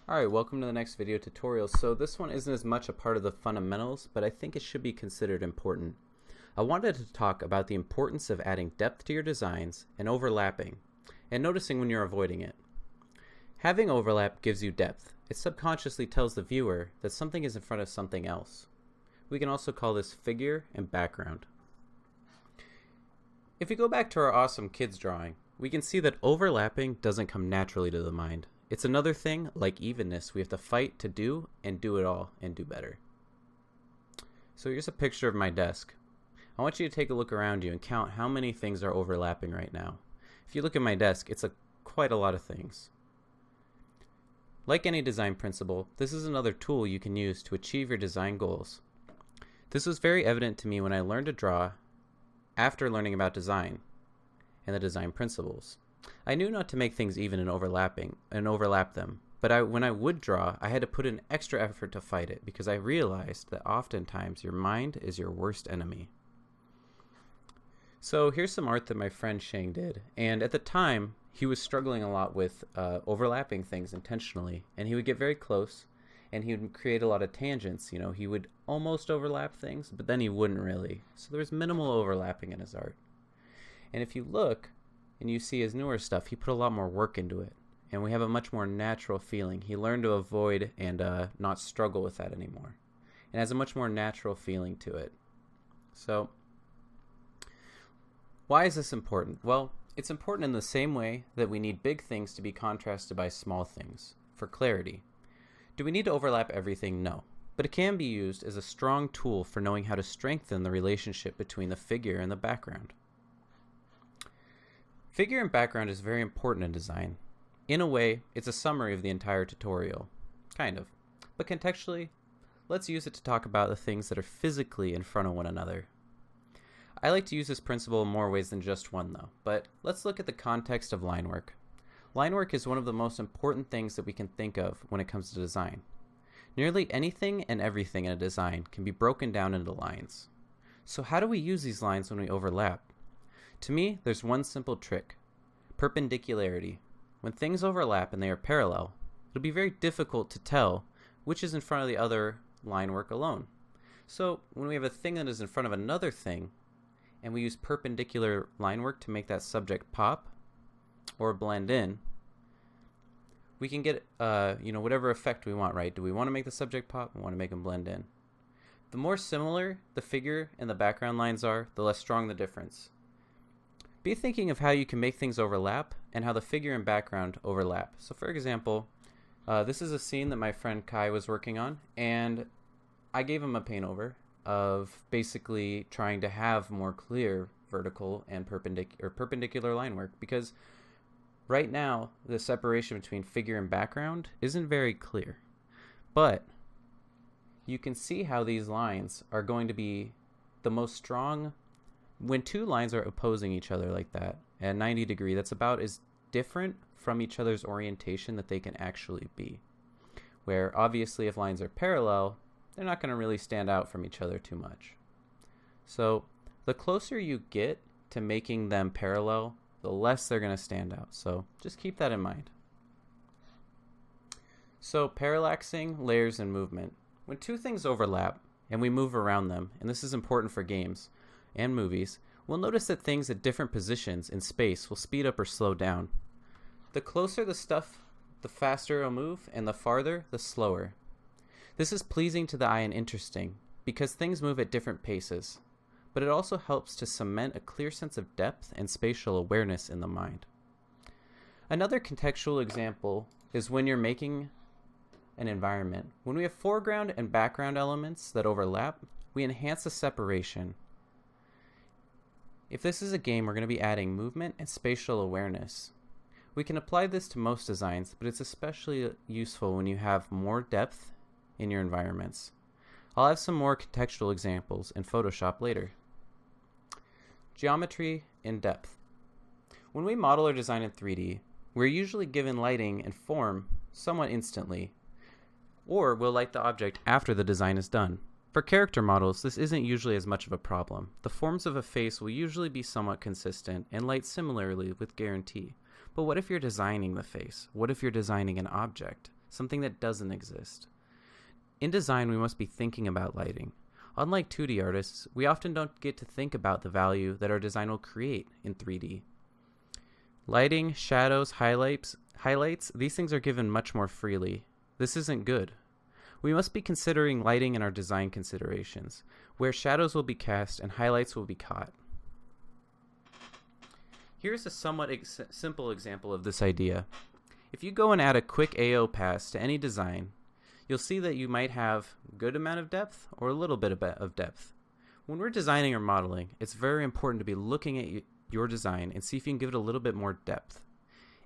Alright, welcome to the next video tutorial. So this one isn't as much a part of the fundamentals, but I think it should be considered important. I wanted to talk about the importance of adding depth to your designs and overlapping, and noticing when you're avoiding it. Having overlap gives you depth. It subconsciously tells the viewer that something is in front of something else. We can also call this figure and background. If we go back to our awesome kids drawing, we can see that overlapping doesn't come naturally to the mind. It's another thing, like evenness, we have to fight to do and do it all and do better. So here's a picture of my desk. I want you to take a look around you and count how many things are overlapping right now. If you look at my desk, it's quite a lot of things. Like any design principle, this is another tool you can use to achieve your design goals. This was very evident to me when I learned to draw after learning about design and the design principles. I knew not to make things even and overlap them, but when I would draw, I had to put in extra effort to fight it because I realized that oftentimes your mind is your worst enemy. So here's some art that my friend Shang did, and at the time he was struggling a lot with overlapping things intentionally, and he would get very close and he would create a lot of tangents. He would almost overlap things, but then he wouldn't really. So there was minimal overlapping in his art. And if you look and you see his newer stuff, he put a lot more work into it, and we have a much more natural feeling. He learned to avoid and not struggle with that anymore, and has a much more natural feeling to it. So why is this important? Well, it's important in the same way that we need big things to be contrasted by small things, for clarity. Do we need to overlap everything? No. But it can be used as a strong tool for knowing how to strengthen the relationship between the figure and the background. Figure and background is very important in design. In a way, it's a summary of the entire tutorial. Kind of. But contextually, let's use it to talk about the things that are physically in front of one another. I like to use this principle in more ways than just one though, but let's look at the context of line work. Line work is one of the most important things that we can think of when it comes to design. Nearly anything and everything in a design can be broken down into lines. So how do we use these lines when we overlap? To me, there's one simple trick: perpendicularity. When things overlap and they are parallel, it'll be very difficult to tell which is in front of the other line work alone. So when we have a thing that is in front of another thing, and we use perpendicular line work to make that subject pop or blend in, we can get whatever effect we want, right? Do we want to make the subject pop? We want to make them blend in. The more similar the figure and the background lines are, the less strong the difference. Be thinking of how you can make things overlap and how the figure and background overlap. So for example, this is a scene that my friend Kai was working on, and I gave him a paint over of basically trying to have more clear vertical and perpendicular line work, because right now the separation between figure and background isn't very clear. But you can see how these lines are going to be the most strong. When two lines are opposing each other like that at 90 degrees, that's about as different from each other's orientation that they can actually be. Where obviously if lines are parallel, they're not going to really stand out from each other too much. So the closer you get to making them parallel, the less they're going to stand out. So just keep that in mind. So parallaxing, layers, and movement. When two things overlap and we move around them, and this is important for games and movies, we'll notice that things at different positions in space will speed up or slow down. The closer the stuff, the faster it'll move, and the farther, the slower. This is pleasing to the eye and interesting because things move at different paces, but it also helps to cement a clear sense of depth and spatial awareness in the mind. Another contextual example is when you're making an environment. When we have foreground and background elements that overlap, we enhance the separation. If this is a game, we're going to be adding movement and spatial awareness. We can apply this to most designs, but it's especially useful when you have more depth in your environments. I'll have some more contextual examples in Photoshop later. Geometry in depth. When we model or design in 3D, we're usually given lighting and form somewhat instantly, or we'll light the object after the design is done. For character models, this isn't usually as much of a problem. The forms of a face will usually be somewhat consistent and light similarly with guarantee. But what if you're designing the face? What if you're designing an object? something that doesn't exist. In design, we must be thinking about lighting. Unlike 2D artists, we often don't get to think about the value that our design will create in 3D. Lighting, shadows, highlights, these things are given much more freely. This isn't good. We must be considering lighting in our design considerations, where shadows will be cast and highlights will be caught. Here's a somewhat simple example of this idea. If you go and add a quick AO pass to any design, you'll see that you might have a good amount of depth or a little bit of depth. When we're designing or modeling, it's very important to be looking at your design and see if you can give it a little bit more depth.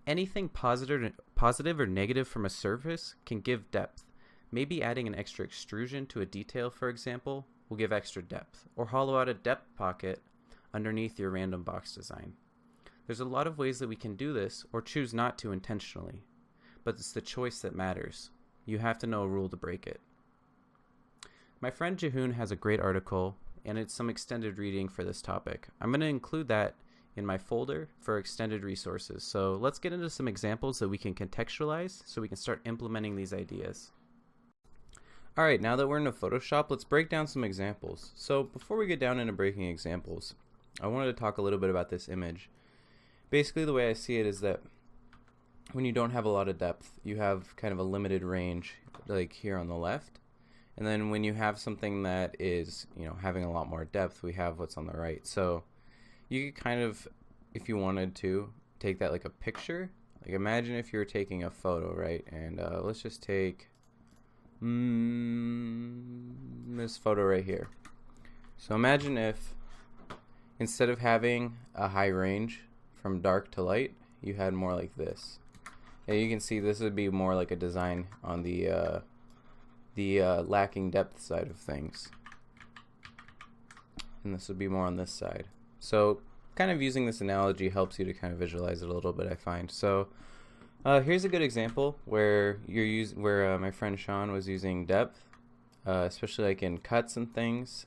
Anything positive or negative from a surface can give depth. Maybe adding an extra extrusion to a detail, for example, will give extra depth, or hollow out a depth pocket underneath your random box design. There's a lot of ways that we can do this, or choose not to intentionally, but it's the choice that matters. You have to know a rule to break it. My friend Jehoon has a great article, and it's some extended reading for this topic. I'm going to include that in my folder for extended resources. So let's get into some examples that we can contextualize so we can start implementing these ideas. Alright, now that we're into Photoshop, let's break down some examples. So before we get down into breaking examples, I wanted to talk a little bit about this image. Basically, the way I see it is that when you don't have a lot of depth, you have kind of a limited range, like here on the left. And then when you have something that is, having a lot more depth, we have what's on the right. So you could kind of, if you wanted to, take that like a picture. Like imagine if you were taking a photo, right? And let's just take this photo right here. So imagine if instead of having a high range from dark to light, you had more like this. And you can see this would be more like a design on the lacking depth side of things. And this would be more on this side. So kind of using this analogy helps you to kind of visualize it a little bit, I find. So here's a good example where my friend Sean was using depth, especially like in cuts and things,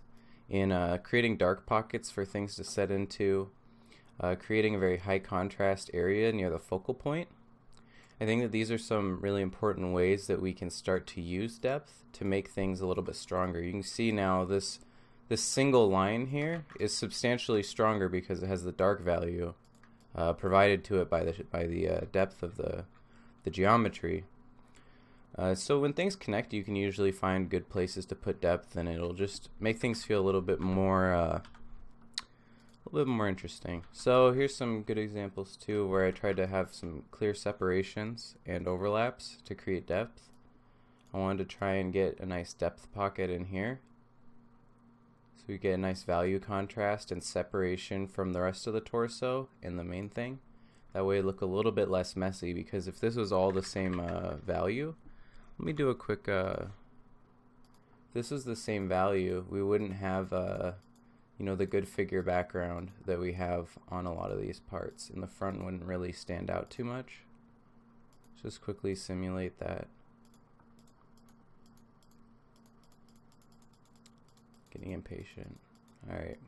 in creating dark pockets for things to set into, creating a very high contrast area near the focal point. I think that these are some really important ways that we can start to use depth to make things a little bit stronger. You can see now this single line here is substantially stronger because it has the dark value provided to it by the depth of the geometry. So when things connect, you can usually find good places to put depth, and it'll just make things feel a little bit more interesting. So here's some good examples too, where I tried to have some clear separations and overlaps to create depth. I wanted to try and get a nice depth pocket in here, so we get a nice value contrast and separation from the rest of the torso and the main thing. That way it look a little bit less messy, because if this was all the same value, let me do a quick, if this is the same value, we wouldn't have the good figure background that we have on a lot of these parts, and the front wouldn't really stand out too much. Just quickly simulate that. Getting impatient. Alright.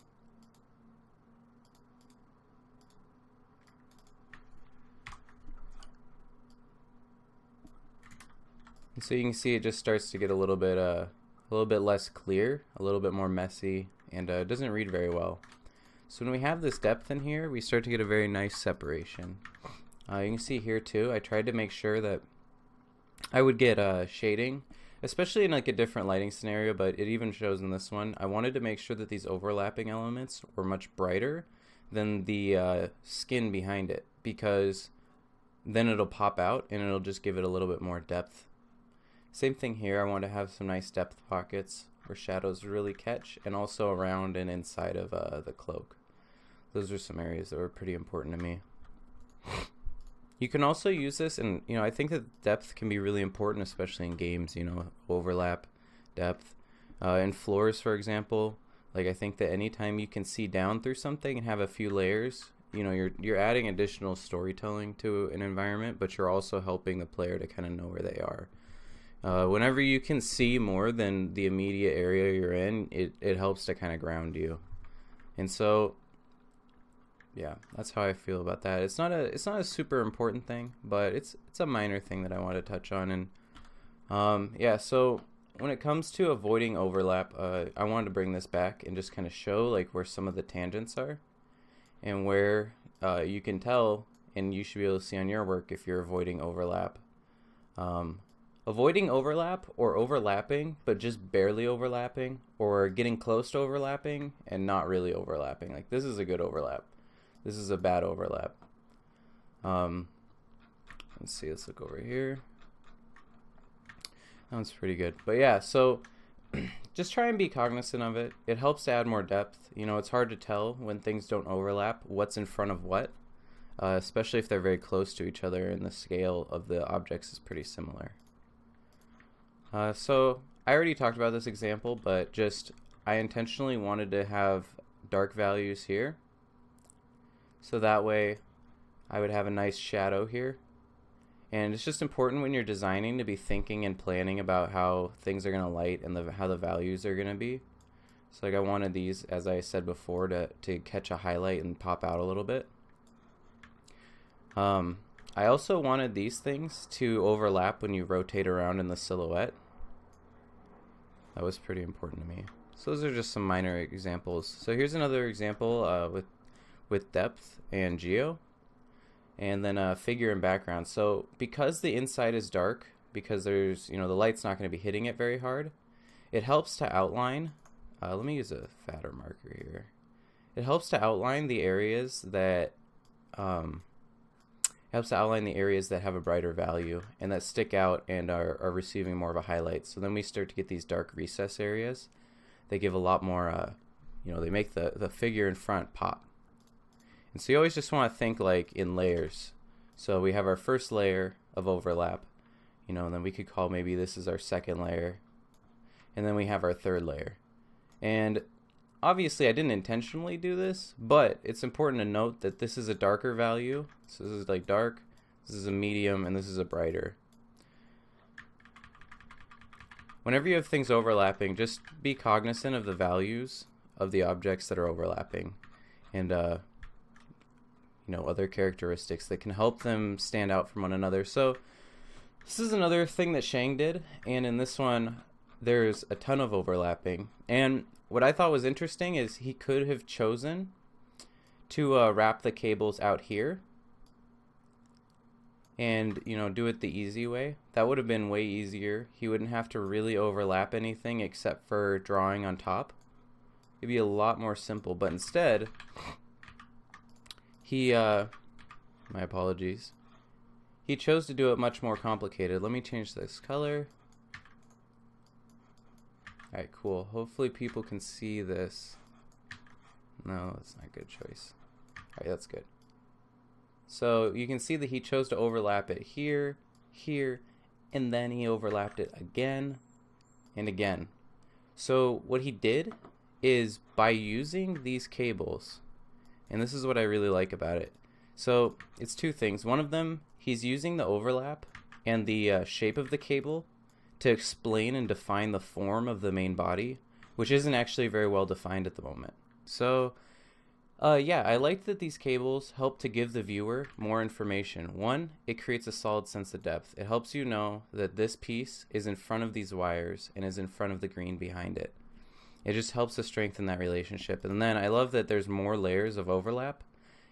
And so you can see it just starts to get a little bit less clear, a little bit more messy, and it doesn't read very well. So when we have this depth in here, we start to get a very nice separation. You can see here too, I tried to make sure that I would get shading, especially in like a different lighting scenario, but it even shows in this one. I wanted to make sure that these overlapping elements were much brighter than the skin behind it, because then it'll pop out and it'll just give it a little bit more depth. Same thing here, I want to have some nice depth pockets where shadows really catch, and also around and inside of the cloak. Those are some areas that were pretty important to me. You can also use this, and I think that depth can be really important, especially in games, overlap, depth. In floors, for example, like I think that anytime you can see down through something and have a few layers, you're adding additional storytelling to an environment, but you're also helping the player to kind of know where they are. Whenever you can see more than the immediate area you're in, it helps to kind of ground you. And so, yeah, that's how I feel about that. It's not a super important thing, but it's a minor thing that I want to touch on. And Yeah, so when it comes to avoiding overlap, I wanted to bring this back and just kind of show like where some of the tangents are and where you can tell, and you should be able to see on your work if you're avoiding overlap. Um, Avoiding overlap or overlapping, but just barely overlapping, or getting close to overlapping and not really overlapping. Like this is a good overlap. This is a bad overlap. Let's see, let's look over here. That one's pretty good. But yeah, so just try and be cognizant of it. It helps to add more depth. You know, it's hard to tell when things don't overlap what's in front of what, especially if they're very close to each other and the scale of the objects is pretty similar. So I already talked about this example, but just I intentionally wanted to have dark values here. So that way I would have a nice shadow here. And it's just important when you're designing to be thinking and planning about how things are going to light and how the values are going to be. So like I wanted these, as I said before, to catch a highlight and pop out a little bit. I also wanted these things to overlap when you rotate around in the silhouette. That was pretty important to me. So those are just some minor examples. So here's another example with depth and geo. And then figure and background. So because the inside is dark, because there's, you know, the light's not going to be hitting it very hard, it helps to outline. Let me use a fatter marker here. It helps to outline the areas that have a brighter value and that stick out and are receiving more of a highlight. So then we start to get these dark recess areas. They give a lot more, you know, they make the figure in front pop. And so you always just want to think like in layers. So we have our first layer of overlap, you know, and then we could call maybe this is our second layer. And then we have our third layer. And obviously I didn't intentionally do this, but it's important to note that this is a darker value. So this is like dark, this is a medium, and this is a brighter. Whenever you have things overlapping, just be cognizant of the values of the objects that are overlapping. And you know, other characteristics that can help them stand out from one another. So this is another thing that Shang did, and in this one there's a ton of overlapping. And what I thought was interesting is he could have chosen to wrap the cables out here and, you know, do it the easy way. That would have been way easier. He wouldn't have to really overlap anything except for drawing on top. It'd be a lot more simple, but instead he, my apologies, he chose to do it much more complicated. Let me change this color. Alright, cool. Hopefully people can see this. No, that's not a good choice. Alright, that's good. So you can see that he chose to overlap it here, here, and then he overlapped it again and again. So what he did is by using these cables, and this is what I really like about it. So it's two things. One of them, he's using the overlap and the shape of the cable to explain and define the form of the main body, which isn't actually very well defined at the moment. So yeah, I like that these cables help to give the viewer more information. One, it creates a solid sense of depth. It helps you know that this piece is in front of these wires and is in front of the green behind it. It just helps to strengthen that relationship. And then I love that there's more layers of overlap.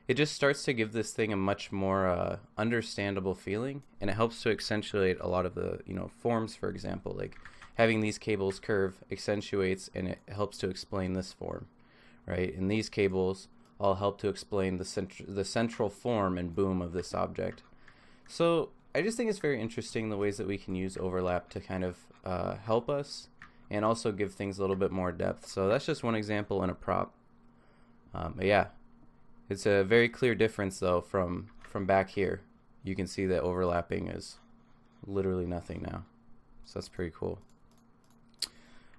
It just starts to give this thing a much more understandable feeling, and it helps to accentuate a lot of the, you know, forms, for example. Like having these cables curve accentuates and it helps to explain this form, right? And these cables all help to explain the central form and boom of this object. So I just think it's very interesting the ways that we can use overlap to kind of help us and also give things a little bit more depth. So that's just one example in a prop. But yeah, it's a very clear difference though from back here. You can see that overlapping is literally nothing now. So that's pretty cool.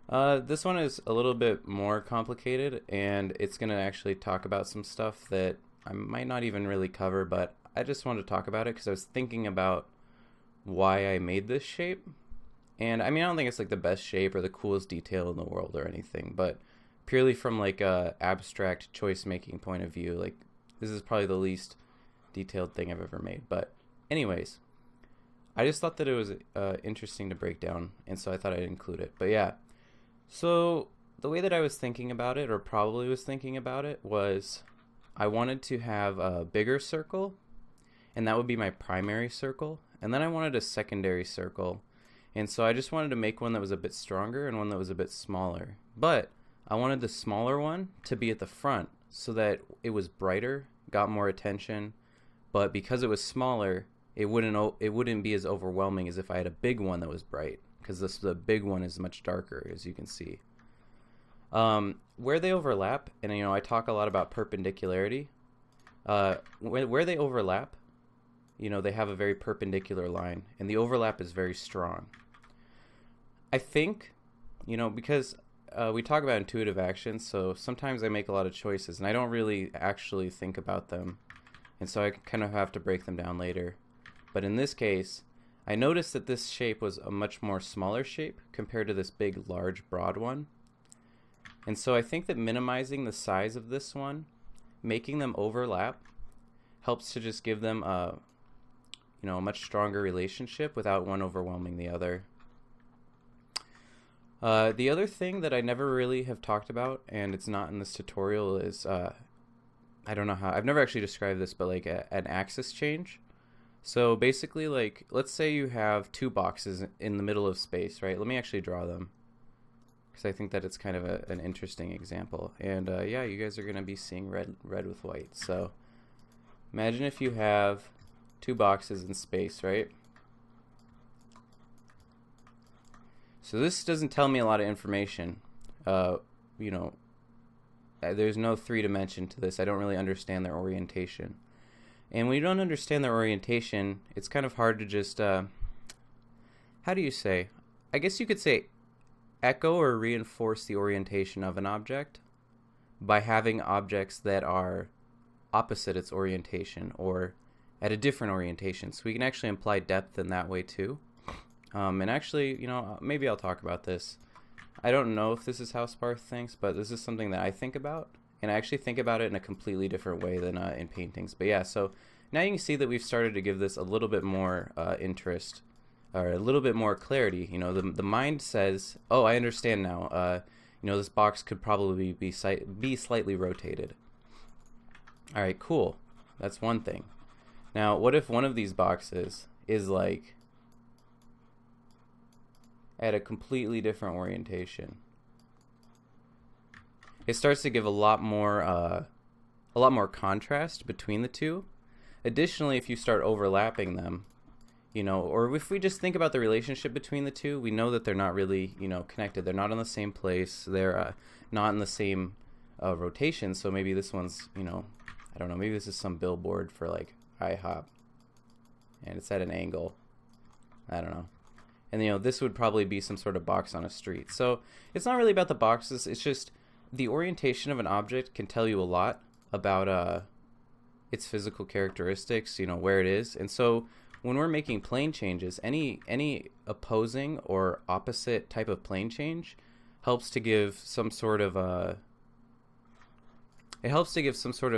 This one is a little bit more complicated, and it's going to actually talk about some stuff that I might not even really cover, but I just wanted to talk about it because I was thinking about why I made this shape. And I mean, I don't think it's like the best shape or the coolest detail in the world or anything, but purely from like a abstract choice making point of view, like this is probably the least detailed thing I've ever made. But anyways, I just thought that it was interesting to break down, and so I thought I'd include it. But yeah, so the way that I was thinking about it, or probably was thinking about it, was I wanted to have a bigger circle, and that would be my primary circle, and then I wanted a secondary circle, and so I just wanted to make one that was a bit stronger and one that was a bit smaller. But I wanted the smaller one to be at the front so that it was brighter, got more attention, but because it was smaller, it wouldn't be as overwhelming as if I had a big one that was bright, because the big one is much darker, as you can see. Where they overlap, and I talk a lot about perpendicularity. Where they overlap, they have a very perpendicular line, and the overlap is very strong. I think, because we talk about intuitive actions, so sometimes I make a lot of choices, and I don't really actually think about them, and so I kind of have to break them down later. But in this case, I noticed that this shape was a much more smaller shape compared to this big, large, broad one. And so I think that minimizing the size of this one, making them overlap, helps to just give them a much stronger relationship without one overwhelming the other. The other thing that I never really have talked about, and it's not in this tutorial, is I don't know how, I've never actually described this, but like an axis change. So basically, like, let's say you have two boxes in the middle of space, right? Let me actually draw them, because I think that it's kind of an interesting example. And yeah, you guys are going to be seeing red with white. So imagine if you have two boxes in space, right? So this doesn't tell me a lot of information. There's no 3 dimension to this. I don't really understand their orientation. And when you don't understand their orientation, it's kind of hard to just, how do you say? I guess you could say echo or reinforce the orientation of an object by having objects that are opposite its orientation or at a different orientation. So we can actually imply depth in that way too. And actually, maybe I'll talk about this. I don't know if this is how Sparth thinks, but this is something that I think about. And I actually think about it in a completely different way than in paintings. But yeah, so now you can see that we've started to give this a little bit more interest, or a little bit more clarity. The mind says, oh, I understand now. This box could probably be slightly rotated. All right, cool. That's one thing. Now, what if one of these boxes is like at a completely different orientation? It starts to give a lot more contrast between the two. Additionally, if you start overlapping them, or if we just think about the relationship between the two, we know that they're not really, connected. They're not in the same place. They're not in the same rotation. So maybe this one's, I don't know, maybe this is some billboard for like IHOP, and it's at an angle. I don't know. And this would probably be some sort of box on a street. So it's not really about the boxes. It's just the orientation of an object can tell you a lot about its physical characteristics, where it is. And so when we're making plane changes, any opposing or opposite type of plane change helps to give some sort of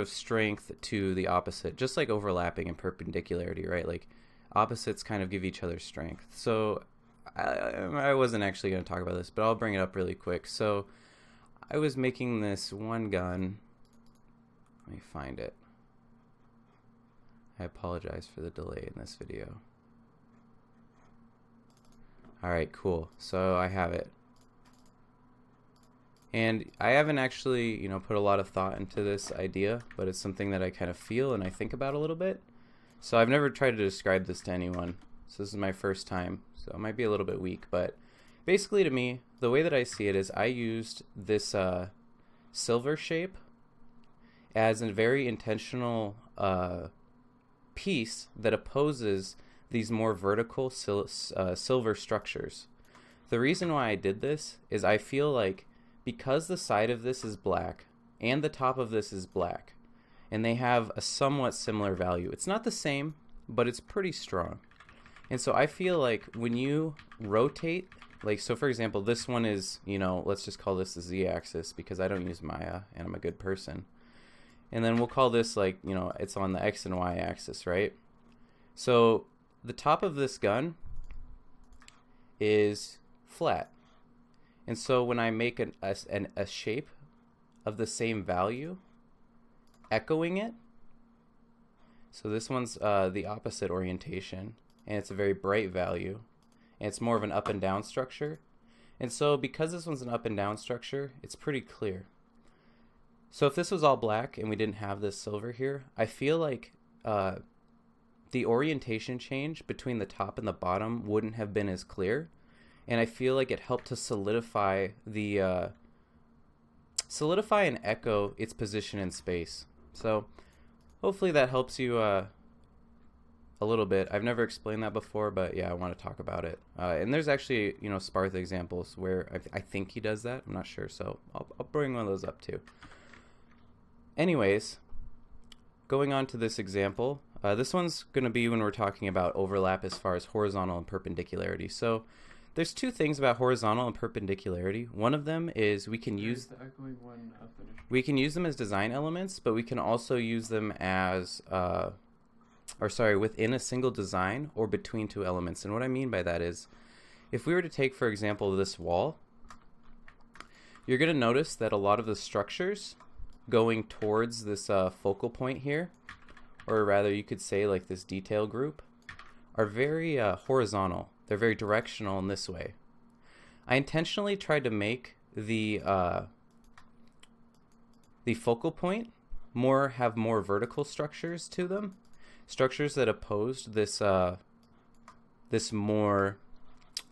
strength to the opposite, just like overlapping and perpendicularity, right? Like opposites kind of give each other strength. So I wasn't actually going to talk about this, but I'll bring it up really quick. So I was making this one gun. Let me find it. I apologize for the delay in this video. Alright, cool. So I have it. And I haven't actually, put a lot of thought into this idea, but it's something that I kind of feel and I think about a little bit. So I've never tried to describe this to anyone. So this is my first time. So it might be a little bit weak, but basically to me, the way that I see it is I used this silver shape as a very intentional piece that opposes these more vertical silver structures. The reason why I did this is I feel like because the side of this is black and the top of this is black, and they have a somewhat similar value. It's not the same, but it's pretty strong. And so I feel like when you rotate, like, so for example, this one is, let's just call this the z-axis because I don't use Maya and I'm a good person. And then we'll call this like, it's on the x and y axis, right? So the top of this gun is flat. And so when I make a shape of the same value, echoing it, so this one's the opposite orientation, and it's a very bright value, and it's more of an up and down structure. And so because this one's an up and down structure, it's pretty clear. So if this was all black and we didn't have this silver here, I feel like the orientation change between the top and the bottom wouldn't have been as clear. And I feel like it helped to solidify and echo its position in space. So hopefully that helps you a little bit. I've never explained that before, but yeah, I want to talk about it. And there's actually, Sparth examples where I think he does that. I'm not sure, so I'll bring one of those up too. Anyways, going on to this example, this one's going to be when we're talking about overlap as far as horizontal and perpendicularity. So there's two things about horizontal and perpendicularity. One of them is we can use them as design elements, but we can also use them as within a single design or between two elements. And what I mean by that is, if we were to take, for example, this wall, you're going to notice that a lot of the structures going towards this focal point here, or rather you could say like this detail group, are very horizontal. They're very directional in this way. I intentionally tried to make the focal point have more vertical structures to them, structures that opposed this this more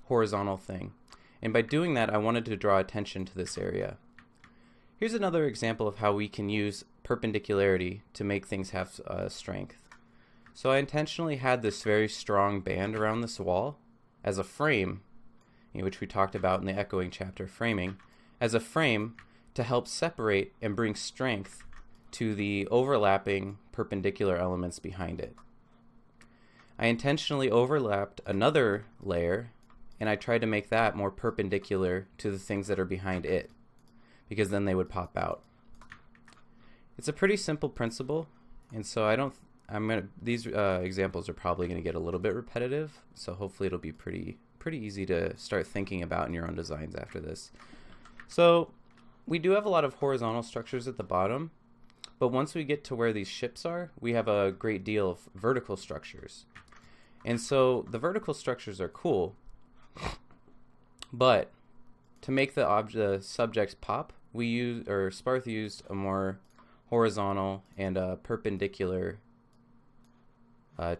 horizontal thing. And by doing that, I wanted to draw attention to this area. Here's another example of how we can use perpendicularity to make things have strength. So I intentionally had this very strong band around this wall as a frame, which we talked about in the echoing chapter, framing, as a frame to help separate and bring strength to the overlapping perpendicular elements behind it. I intentionally overlapped another layer, and I tried to make that more perpendicular to the things that are behind it, because then they would pop out. It's a pretty simple principle, and so these examples are probably going to get a little bit repetitive, so hopefully it'll be pretty easy to start thinking about in your own designs after this. So we do have a lot of horizontal structures at the bottom, but once we get to where these ships are, we have a great deal of vertical structures. And so the vertical structures are cool, but to make the subjects pop, Sparth used a more horizontal and perpendicular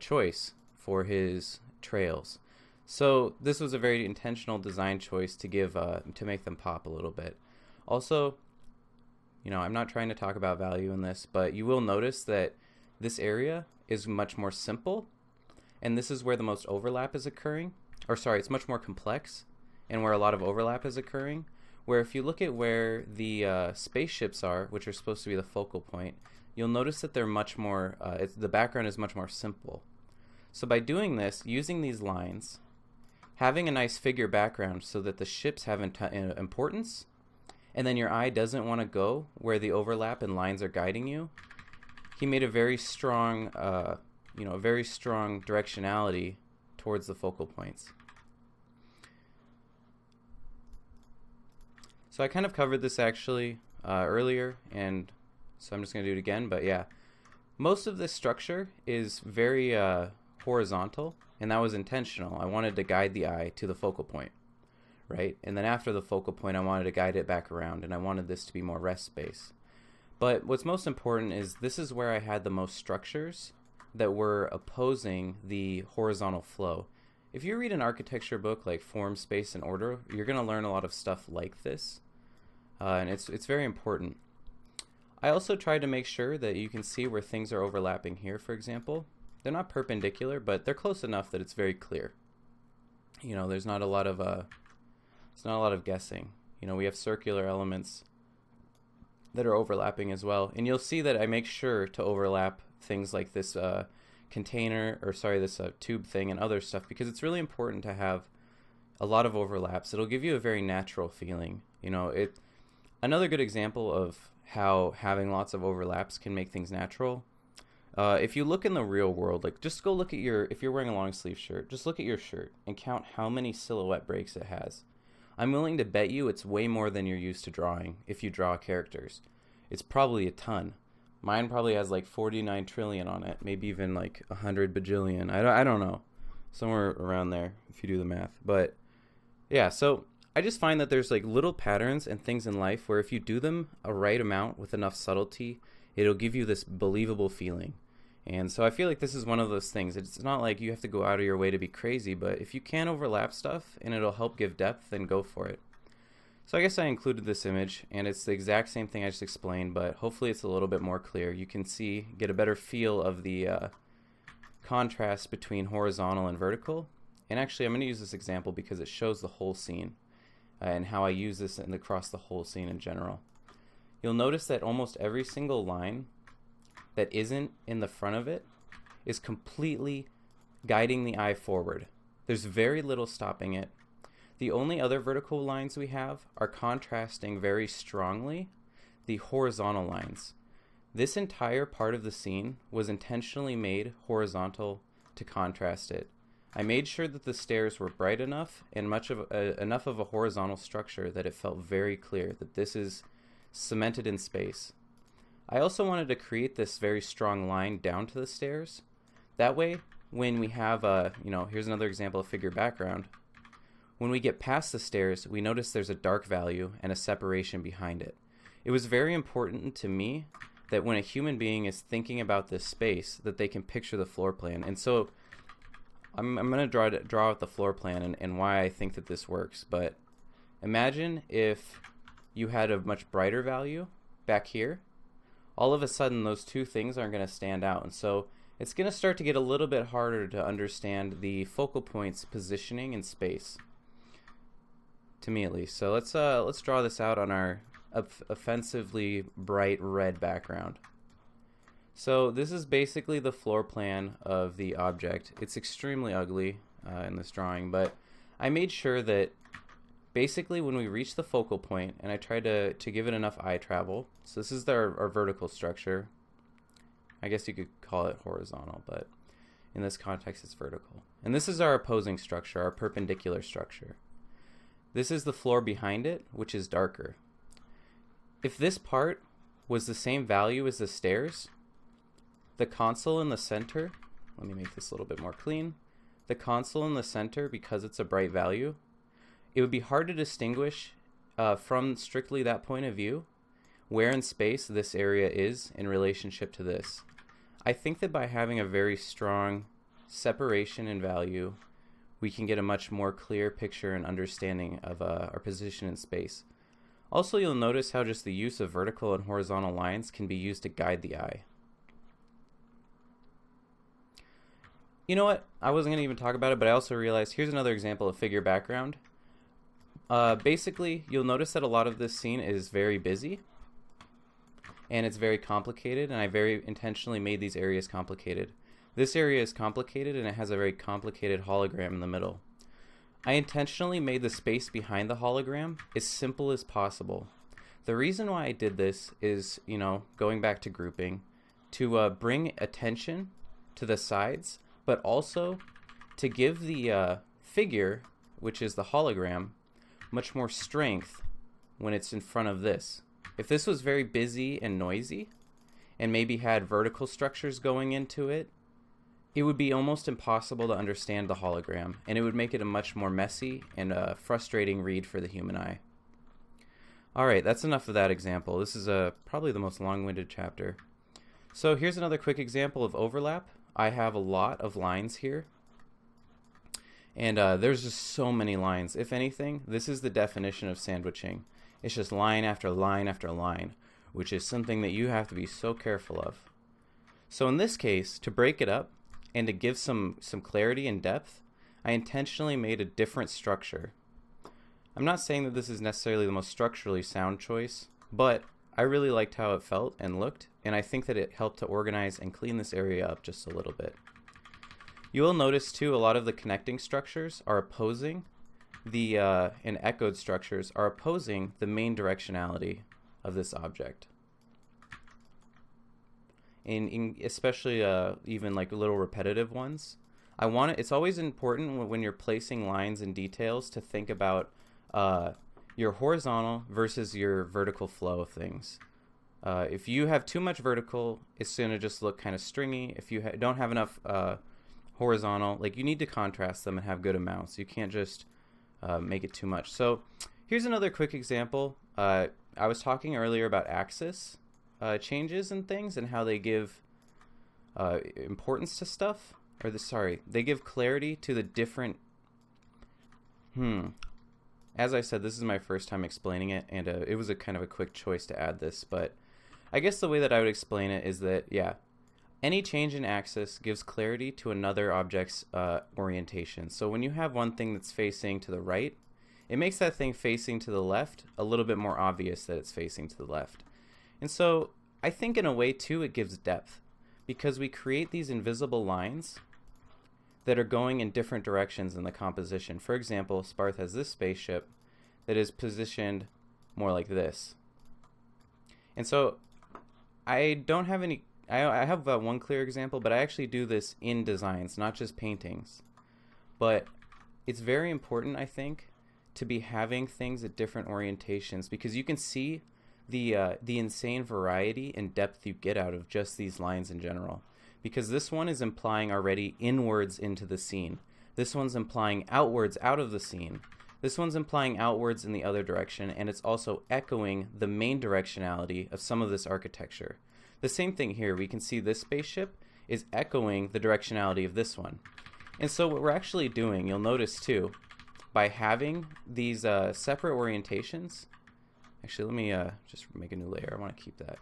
choice for his trails. So this was a very intentional design choice to make them pop a little bit. Also, I'm not trying to talk about value in this, but you will notice that this area is much more simple, and this is where the most overlap is occurring. It's much more complex, and where a lot of overlap is occurring. Where if you look at where the spaceships are, which are supposed to be the focal point, you'll notice that they're much more, the background is much more simple. So by doing this, using these lines, having a nice figure background so that the ships have importance, and then your eye doesn't want to go where the overlap and lines are guiding you, he made a very strong, directionality towards the focal points. So I kind of covered this actually earlier, and so I'm just going to do it again. But yeah, most of this structure is very horizontal, and that was intentional. I wanted to guide the eye to the focal point, right? And then after the focal point, I wanted to guide it back around, and I wanted this to be more rest space. But what's most important is this is where I had the most structures that were opposing the horizontal flow. If you read an architecture book like Form, Space, and Order, you're going to learn a lot of stuff like this. And it's very important. I also tried to make sure that you can see where things are overlapping here, for example. They're not perpendicular, but they're close enough that it's very clear. There's not a lot of guessing. We have circular elements that are overlapping as well. And you'll see that I make sure to overlap things like this this tube thing and other stuff, because it's really important to have a lot of overlaps. It'll give you a very natural feeling. Another good example of how having lots of overlaps can make things natural. If you look in the real world, like just go look at if you're wearing a long sleeve shirt, just look at your shirt and count how many silhouette breaks it has. I'm willing to bet you it's way more than you're used to drawing if you draw characters. It's probably a ton. Mine probably has like 49 trillion on it, maybe even like 100 bajillion. I don't know. Somewhere around there if you do the math. But yeah, so I just find that there's like little patterns and things in life where if you do them a right amount with enough subtlety, it'll give you this believable feeling. And so I feel like this is one of those things. It's not like you have to go out of your way to be crazy, but if you can overlap stuff and it'll help give depth, then go for it. So I guess I included this image, and it's the exact same thing I just explained, but hopefully it's a little bit more clear. You can get a better feel of the contrast between horizontal and vertical. And actually, I'm going to use this example because it shows the whole scene and how I use this across the whole scene in general. You'll notice that almost every single line that isn't in the front of it is completely guiding the eye forward. There's very little stopping it. The only other vertical lines we have are contrasting very strongly the horizontal lines. This entire part of the scene was intentionally made horizontal to contrast it. I made sure that the stairs were bright enough and enough of a horizontal structure that it felt very clear that this is cemented in space. I also wanted to create this very strong line down to the stairs. That way, when we have here's another example of figure background. When we get past the stairs, we notice there's a dark value and a separation behind it. It was very important to me that when a human being is thinking about this space, that they can picture the floor plan. And so I'm going to draw out the floor plan and why I think that this works. But imagine if you had a much brighter value back here. All of a sudden, those two things aren't going to stand out. And so it's going to start to get a little bit harder to understand the focal point's positioning in space, to me at least. So let's draw this out on our offensively bright red background. So this is basically the floor plan of the object. It's extremely ugly in this drawing, but I made sure that basically when we reach the focal point, and I tried to give it enough eye travel. So this is our vertical structure. I guess you could call it horizontal, but in this context it's vertical. And this is our opposing structure, our perpendicular structure. This is the floor behind it, which is darker. If this part was the same value as the stairs, the console in the center, let me make this a little bit more clean. The console in the center, because it's a bright value, it would be hard to distinguish from strictly that point of view where in space this area is in relationship to this. I think that by having a very strong separation in value, we can get a much more clear picture and understanding of our position in space. Also, you'll notice how just the use of vertical and horizontal lines can be used to guide the eye. You know what? I wasn't going to even talk about it, but I also realized here's another example of figure background. Basically, you'll notice that a lot of this scene is very busy and it's very complicated, and I very intentionally made these areas complicated. This area is complicated and it has a very complicated hologram in the middle. I intentionally made the space behind the hologram as simple as possible. The reason why I did this is, going back to grouping, to bring attention to the sides, but also to give the figure, which is the hologram, much more strength when it's in front of this. If this was very busy and noisy and maybe had vertical structures going into it, it would be almost impossible to understand the hologram, and it would make it a much more messy and frustrating read for the human eye. Alright, that's enough of that example. This is probably the most long-winded chapter. So here's another quick example of overlap. I have a lot of lines here. And there's just so many lines. If anything, this is the definition of sandwiching. It's just line after line after line, which is something that you have to be so careful of. So in this case, to break it up and to give some clarity and depth, I intentionally made a different structure. I'm not saying that this is necessarily the most structurally sound choice, but I really liked how it felt and looked, and I think that it helped to organize and clean this area up just a little bit. You will notice too, a lot of the connecting structures are opposing and echoed structures are opposing the main directionality of this object. in especially even like little repetitive ones. It's always important when you're placing lines and details to think about your horizontal versus your vertical flow of things. If you have too much vertical, it's going to just look kind of stringy. If you don't have enough horizontal, like you need to contrast them and have good amounts. You can't just make it too much. So here's another quick example. I was talking earlier about axis changes and things and how they give importance to stuff. They give clarity to the different... As I said, this is my first time explaining it, and it was a kind of a quick choice to add this, but I guess the way that I would explain it is that, yeah, any change in axis gives clarity to another object's orientation. So when you have one thing that's facing to the right, it makes that thing facing to the left a little bit more obvious that it's facing to the left. And so I think in a way, too, it gives depth, because we create these invisible lines that are going in different directions in the composition. For example, Sparth has this spaceship that is positioned more like this. And so I don't have any... I have one clear example, but I actually do this in designs, not just paintings. But it's very important, I think, to be having things at different orientations, because you can see the insane variety and depth you get out of just these lines in general. Because this one is implying already inwards into the scene. This one's implying outwards out of the scene. This one's implying outwards in the other direction, and it's also echoing the main directionality of some of this architecture. The same thing here. We can see this spaceship is echoing the directionality of this one. And so what we're actually doing, you'll notice too, by having these separate orientations... Actually, let me just make a new layer. I want to keep that.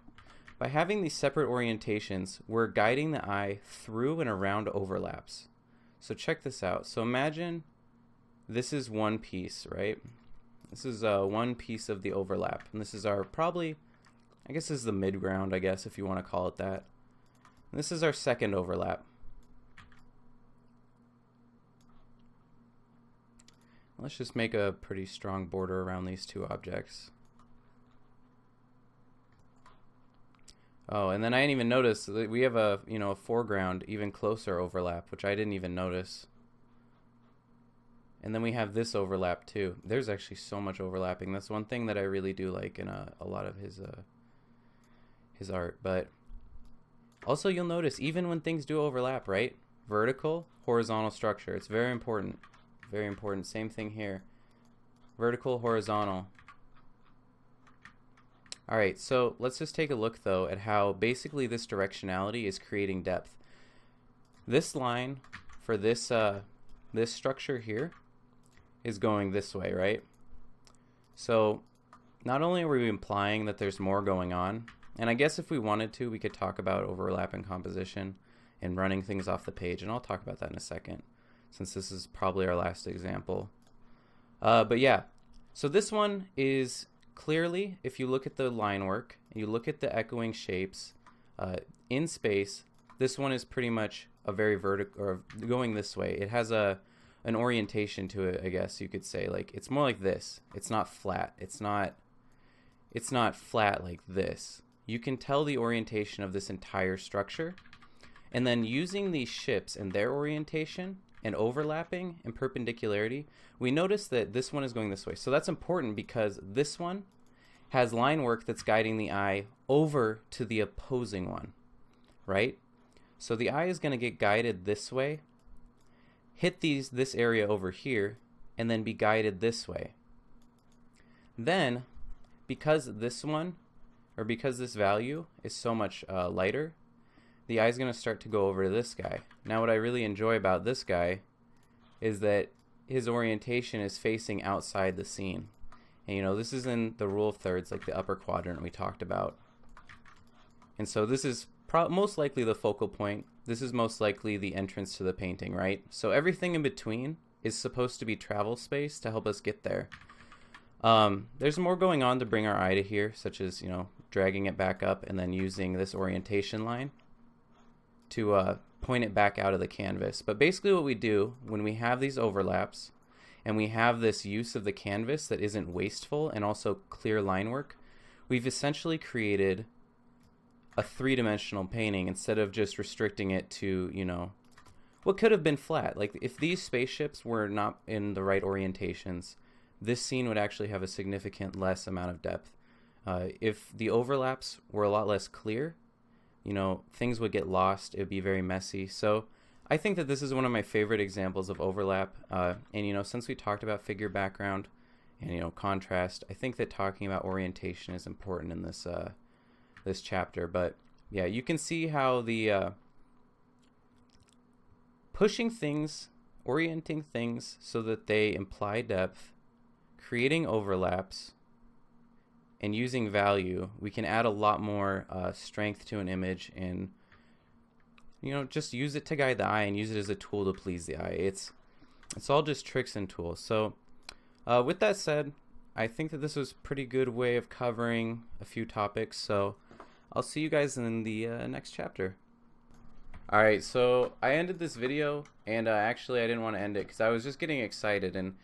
By having these separate orientations, we're guiding the eye through and around overlaps. So check this out. So imagine this is one piece, right? This is one piece of the overlap. And this is our probably, I guess this is the midground, I guess, if you want to call it that. And this is our second overlap. Let's just make a pretty strong border around these two objects. Oh, and then I didn't even notice that we have a foreground even closer overlap, which I didn't even notice. And then we have this overlap too. There's actually so much overlapping. That's one thing that I really do like in a lot of his art. But also you'll notice even when things do overlap, right? Vertical, horizontal structure. It's very important. Very important. Same thing here. Vertical, horizontal. Alright, so let's just take a look though at how basically this directionality is creating depth. This line for this this structure here is going this way, right? So not only are we implying that there's more going on, and I guess if we wanted to, we could talk about overlap and composition and running things off the page, and I'll talk about that in a second, since this is probably our last example. But yeah, so this one is clearly, if you look at the line work, you look at the echoing shapes in space, this one is pretty much a very vertical, or going this way. It has an orientation to it, I guess you could say. Like it's more like this. It's not flat. It's not flat like this. You can tell the orientation of this entire structure, and then using these ships and their orientation and overlapping and perpendicularity, we notice that this one is going this way. So that's important because this one has line work that's guiding the eye over to the opposing one, right? So the eye is going to get guided this way, hit this area over here, and then be guided this way. Then, because this one, or because this value is so much lighter, the eye is going to start to go over to this guy. Now what I really enjoy about this guy is that his orientation is facing outside the scene. And this is in the rule of thirds, like the upper quadrant we talked about. And so this is most likely the focal point. This is most likely the entrance to the painting, right? So everything in between is supposed to be travel space to help us get there. There's more going on to bring our eye to here, such as, dragging it back up and then using this orientation line to point it back out of the canvas. But basically what we do when we have these overlaps and we have this use of the canvas that isn't wasteful and also clear line work, we've essentially created a three-dimensional painting instead of just restricting it to, you know, what could have been flat. Like if these spaceships were not in the right orientations, this scene would actually have a significant less amount of depth. If the overlaps were a lot less clear, you know, things would get lost. It would be very messy. So I think that this is one of my favorite examples of overlap. And, you know, since we talked about figure background and, you know, contrast, I think that talking about orientation is important in this this chapter. But yeah, you can see how the pushing things, orienting things so that they imply depth, creating overlaps, and using value, we can add a lot more strength to an image, and, you know, just use it to guide the eye and use it as a tool to please the eye. It's all just tricks and tools. So with that said, I think that this was a pretty good way of covering a few topics. So I'll see you guys in the next chapter. Alright, so I ended this video, and actually I didn't want to end it because I was just getting excited, and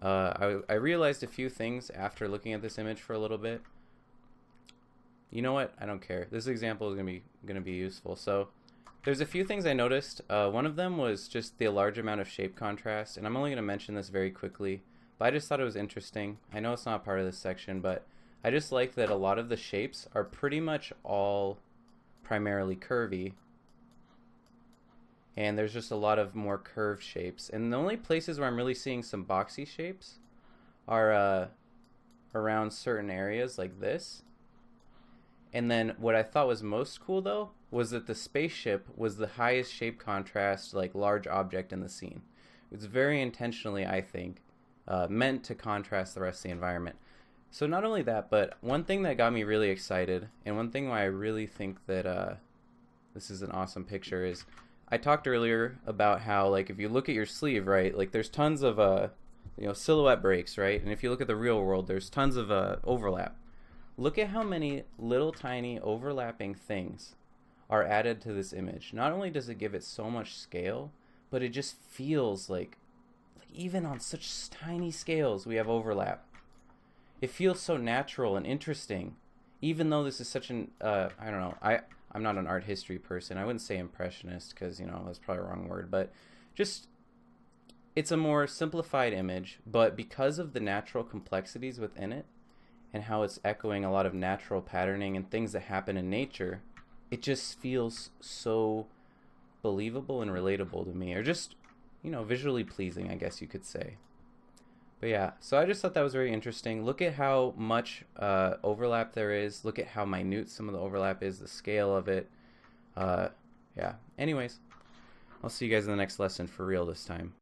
I realized a few things after looking at this image for a little bit. You know what? I don't care. This example is gonna be useful. So there's a few things I noticed. One of them was just the large amount of shape contrast, and I'm only gonna mention this very quickly, but I just thought it was interesting. I know it's not part of this section, but I just like that a lot of the shapes are pretty much all primarily curvy, and there's just a lot of more curved shapes. And the only places where I'm really seeing some boxy shapes are around certain areas like this. And then what I thought was most cool though was that the spaceship was the highest shape contrast, like, large object in the scene. It's very intentionally, I think, meant to contrast the rest of the environment. So not only that, but one thing that got me really excited, and one thing why I really think that this is an awesome picture, is I talked earlier about how, like, if you look at your sleeve, right, like there's tons of you know, silhouette breaks, right? And if you look at the real world, there's tons of overlap. Look at how many little tiny overlapping things are added to this image. Not only does it give it so much scale, but it just feels like even on such tiny scales we have overlap. It feels so natural and interesting, even though this is such an I don't know, I'm not an art history person. I wouldn't say impressionist because, you know, that's probably the wrong word, but just, it's a more simplified image, but because of the natural complexities within it and how it's echoing a lot of natural patterning and things that happen in nature, it just feels so believable and relatable to me, or just, you know, visually pleasing, I guess you could say. But yeah, so I just thought that was very interesting. Look at how much overlap there is. Look at how minute some of the overlap is, the scale of it. Yeah, anyways, I'll see you guys in the next lesson for real this time.